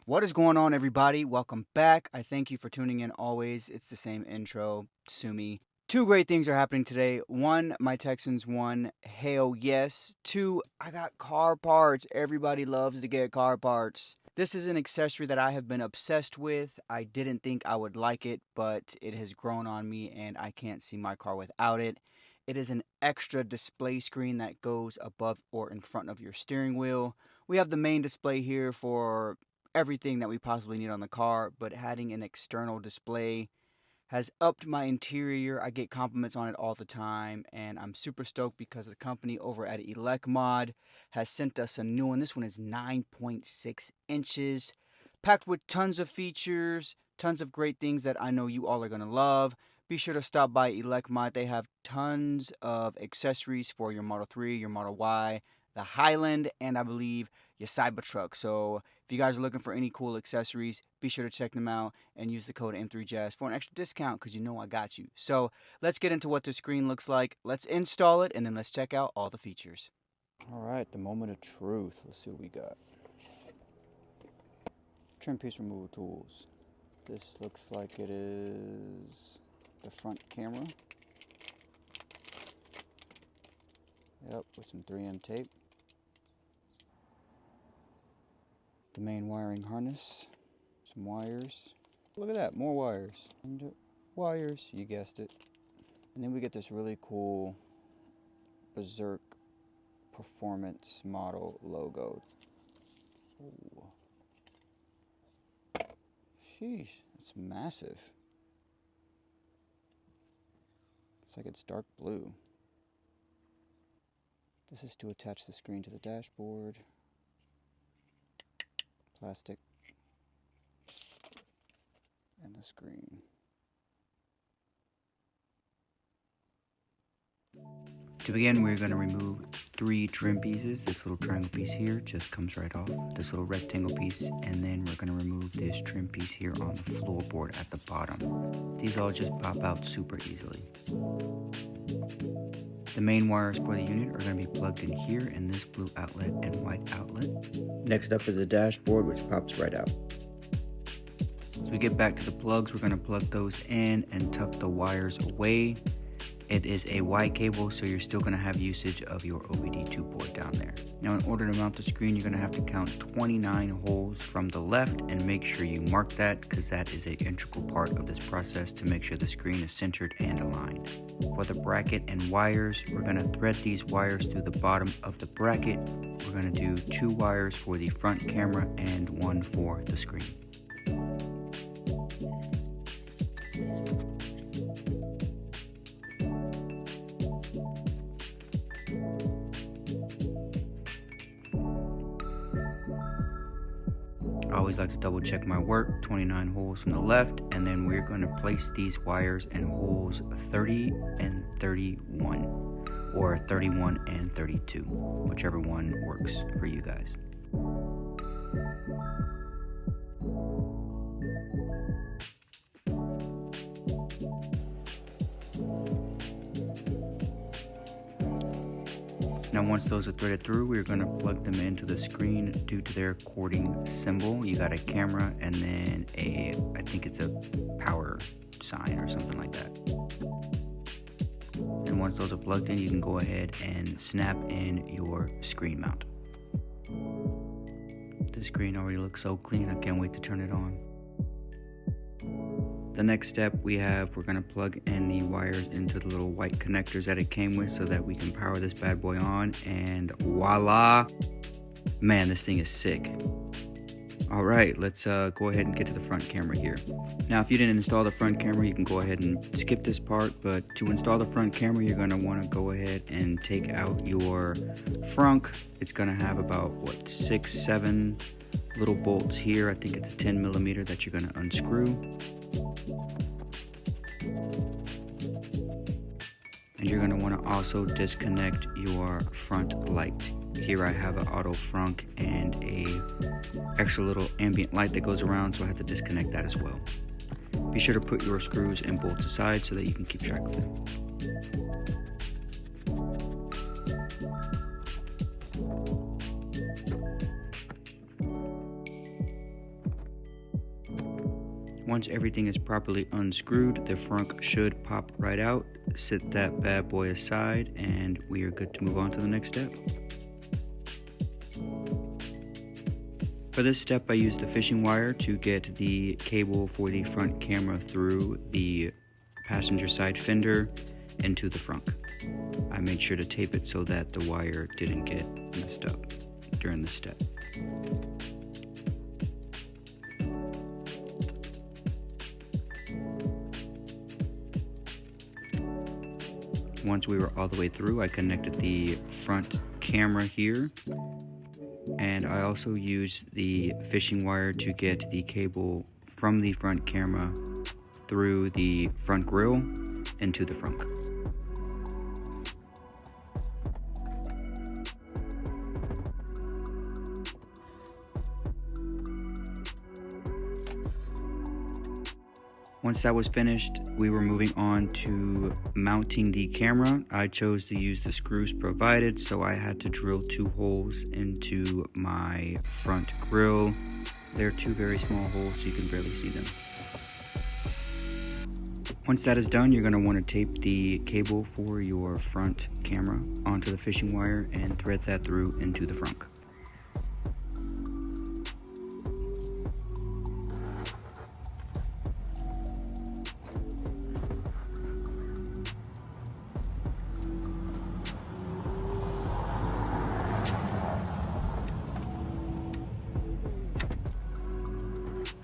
What is going on, everybody? Welcome back. I thank you for tuning in always. It's the same intro. Sue me. Two great things are happening today. One, my Texans won. Hell yes. Two, I got car parts. Everybody loves to get car parts. This is an accessory that I have been obsessed with. I didn't think I would like it, but it has grown on me and I can't see my car without it. It is an extra display screen that goes above or in front of your steering wheel. We have the main display here for everything that we possibly need on the car, but having an external display has upped my interior. I get compliments on it all the time, and I'm super stoked because the company over at ElecMod has sent us a new one. This one is 9.6 inches, packed with tons of features, tons of great things that I know you all are going to love. Be sure to stop by ElecMod. They have tons of accessories for your Model 3, your Model Y, the Highland, and I believe your Cybertruck. So if you guys are looking for any cool accessories, be sure to check them out and use the code M3Jazz for an extra discount because you know I got you. So let's get into what the screen looks like. Let's install it and then let's check out all the features. All right, the moment of truth. Let's see what we got. Trim piece removal tools. This looks like it is the front camera. Yep, with some 3M tape. The main wiring harness, some wires. Look at that, more wires. And wires, you guessed it. And then we get this really cool Berserk Performance Model logo. Ooh. Sheesh, it's massive. It's like it's dark blue. This is to attach the screen to the dashboard. Plastic. And the screen. To begin, we're going to remove 3 trim pieces. This little triangle piece here just comes right off. This little rectangle piece, and then we're going to remove this trim piece here on the floorboard at the bottom. These all just pop out super easily. The main wires for the unit are going to be plugged in here in this blue outlet and white outlet. Next up is the dashboard, which pops right out. As we get back to the plugs, we're going to plug those in and tuck the wires away. It is a Y cable, so you're still going to have usage of your OBD2 port down there. Now, in order to mount the screen, you're going to have to count 29 holes from the left and make sure you mark that because that is an integral part of this process to make sure the screen is centered and aligned. For the bracket and wires, we're going to thread these wires through the bottom of the bracket. We're going to do 2 wires for the front camera and 1 for the screen. I always like to double check my work. 29 holes from the left, and then we're going to place these wires in holes 30 and 31, or 31 and 32, whichever one works for you guys. Now once those are threaded through, we're going to plug them into the screen due to their cording symbol. You got a camera and then I think it's a power sign or something like that. And once those are plugged in, you can go ahead and snap in your screen mount. The screen already looks so clean, I can't wait to turn it on. The next step we're going to plug in the wires into the little white connectors that it came with so that we can power this bad boy on, and voila! Man, this thing is sick. Alright, let's go ahead and get to the front camera here. Now, if you didn't install the front camera, you can go ahead and skip this part, but to install the front camera, you're going to want to go ahead and take out your frunk. It's going to have about, 6-7 little bolts here. I think it's a 10 millimeter that you're going to unscrew. And you're going to want to also disconnect your front light. Here I have an auto frunk and a extra little ambient light that goes around, so I have to disconnect that as well. Be sure to put your screws and bolts aside so that you can keep track of them. Once everything is properly unscrewed, the frunk should pop right out. Set that bad boy aside and we are good to move on to the next step. For this step, I used the fishing wire to get the cable for the front camera through the passenger side fender into the frunk. I made sure to tape it so that the wire didn't get messed up during the step. Once we were all the way through, I connected the front camera here, and I also used the fishing wire to get the cable from the front camera through the front grille into the frunk. Once that was finished, we were moving on to mounting the camera. I chose to use the screws provided, so I had to drill 2 holes into my front grille. They're 2 very small holes, so you can barely see them. Once that is done, you're going to want to tape the cable for your front camera onto the fishing wire and thread that through into the frunk.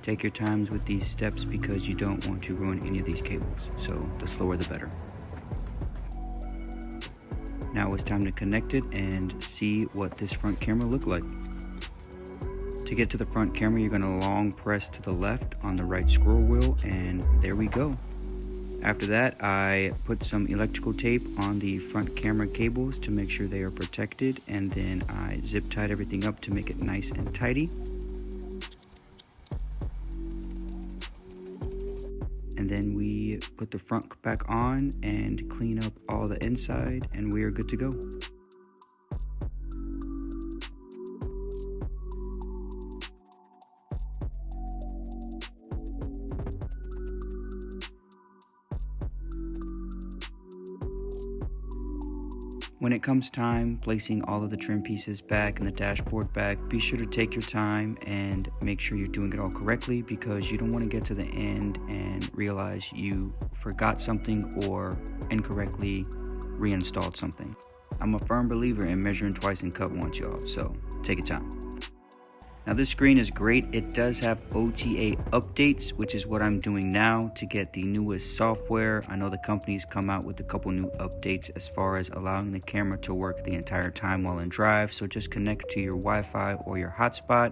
Take your times with these steps because you don't want to ruin any of these cables, so the slower the better. Now it's time to connect it and see what this front camera looked like. To get to the front camera, you're going to long press to the left on the right scroll wheel, and there we go. After that, I put some electrical tape on the front camera cables to make sure they are protected, and then I zip tied everything up to make it nice and tidy. And then we put the front back on and clean up all the inside, and we are good to go. When it comes time placing all of the trim pieces back and the dashboard back, be sure to take your time and make sure you're doing it all correctly, because you don't want to get to the end and realize you forgot something or incorrectly reinstalled something. I'm a firm believer in measuring twice and cut once, y'all, so take your time. Now this screen is great. It does have OTA updates, which is what I'm doing now to get the newest software. I know the company's come out with a couple new updates as far as allowing the camera to work the entire time while in drive. So just connect to your Wi-Fi or your hotspot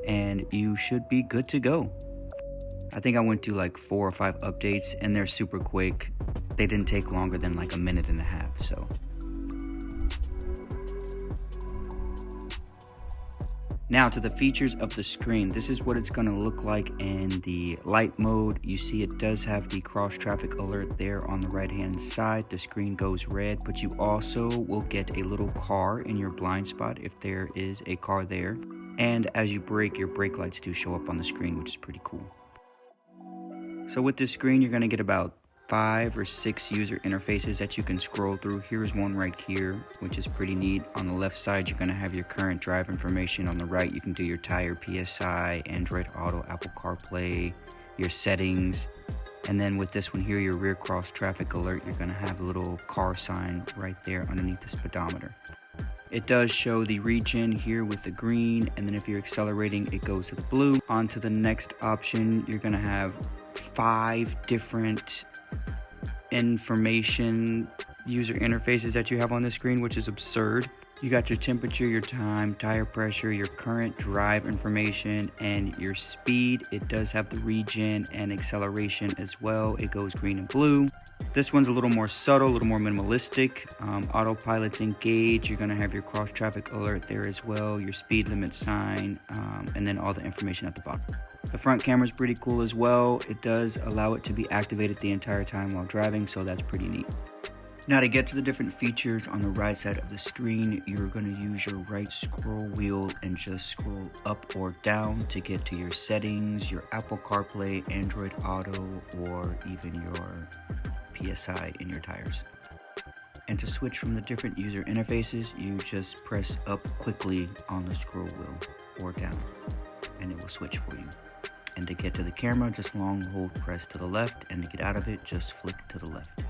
and you should be good to go. I think I went through like 4 or 5 updates and they're super quick. They didn't take longer than like a minute and a half, so. Now to the features of the screen. This is what it's going to look like in the light mode. You see it does have the cross traffic alert there on the right hand side. The screen goes red, but you also will get a little car in your blind spot if there is a car there. And as you brake, your brake lights do show up on the screen, which is pretty cool. So with this screen, you're going to get about 5 or 6 user interfaces that you can scroll through. Here's one right here, which is pretty neat. On the left side, you're going to have your current drive information. On the right, you can do your tire, PSI, Android Auto, Apple CarPlay, your settings. And then with this one here, your rear cross traffic alert, you're going to have a little car sign right there underneath the speedometer. It does show the region here with the green, and then if you're accelerating, it goes to the blue. On to the next option, you're going to have 5 different information user interfaces that you have on the screen, which is absurd. You got your temperature, your time, tire pressure, your current drive information, and your speed. It does have the region and acceleration as well. It goes green and blue. This one's a little more subtle, a little more minimalistic. Autopilot's engaged. You're gonna have your cross traffic alert there as well, your speed limit sign, and then all the information at the bottom. The front camera is pretty cool as well. It does allow it to be activated the entire time while driving, so that's pretty neat. Now to get to the different features on the right side of the screen, you're going to use your right scroll wheel and just scroll up or down to get to your settings, your Apple CarPlay, Android Auto, or even your PSI in your tires. And to switch from the different user interfaces, you just press up quickly on the scroll wheel or down, and it will switch for you. And to get to the camera, just long hold press to the left, and to get out of it, just flick to the left.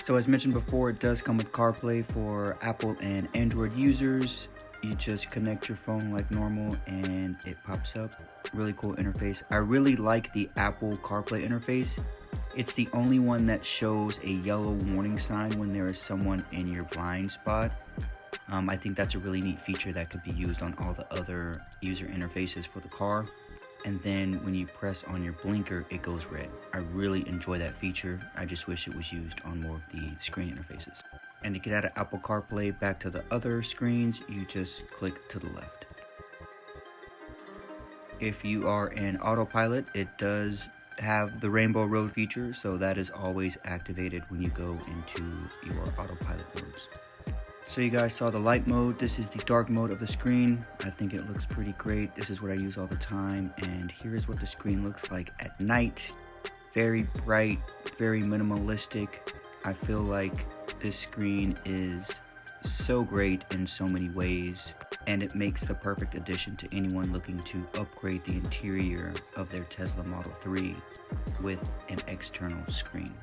So as mentioned before, it does come with CarPlay for Apple and Android users. You just connect your phone like normal and it pops up. Really cool interface. I really like the Apple CarPlay interface. It's the only one that shows a yellow warning sign when there is someone in your blind spot. I think that's a really neat feature that could be used on all the other user interfaces for the car. And then when you press on your blinker, it goes red. I really enjoy that feature. I just wish it was used on more of the screen interfaces. And to get out of Apple CarPlay back to the other screens, you just click to the left. If you are in autopilot, it does have the rainbow road feature, so that is always activated when you go into your autopilot modes. So you guys saw the light mode. This is the dark mode of the screen. I think it looks pretty great. This is what I use all the time, and here's what the screen looks like at night. Very bright, very minimalistic. I feel like this screen is so great in so many ways, and it makes the perfect addition to anyone looking to upgrade the interior of their Tesla Model 3 with an external screen.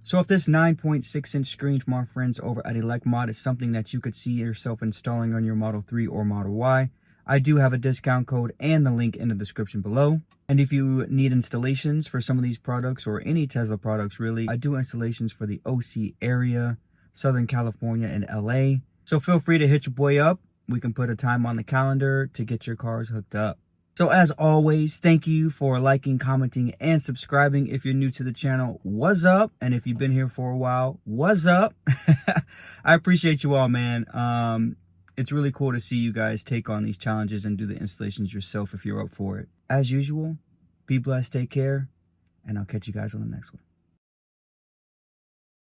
So if this 9.6 inch screen from our friends over at ElecMod is something that you could see yourself installing on your Model 3 or Model Y, I do have a discount code and the link in the description below. And if you need installations for some of these products or any Tesla products really, I do installations for the OC area, Southern California and LA. So feel free to hit your boy up. We can put a time on the calendar to get your cars hooked up. So as always, thank you for liking, commenting, and subscribing. If you're new to the channel, what's up? And if you've been here for a while, what's up? I appreciate you all, man. It's really cool to see you guys take on these challenges and do the installations yourself if you're up for it. As usual, be blessed, take care, and I'll catch you guys on the next one.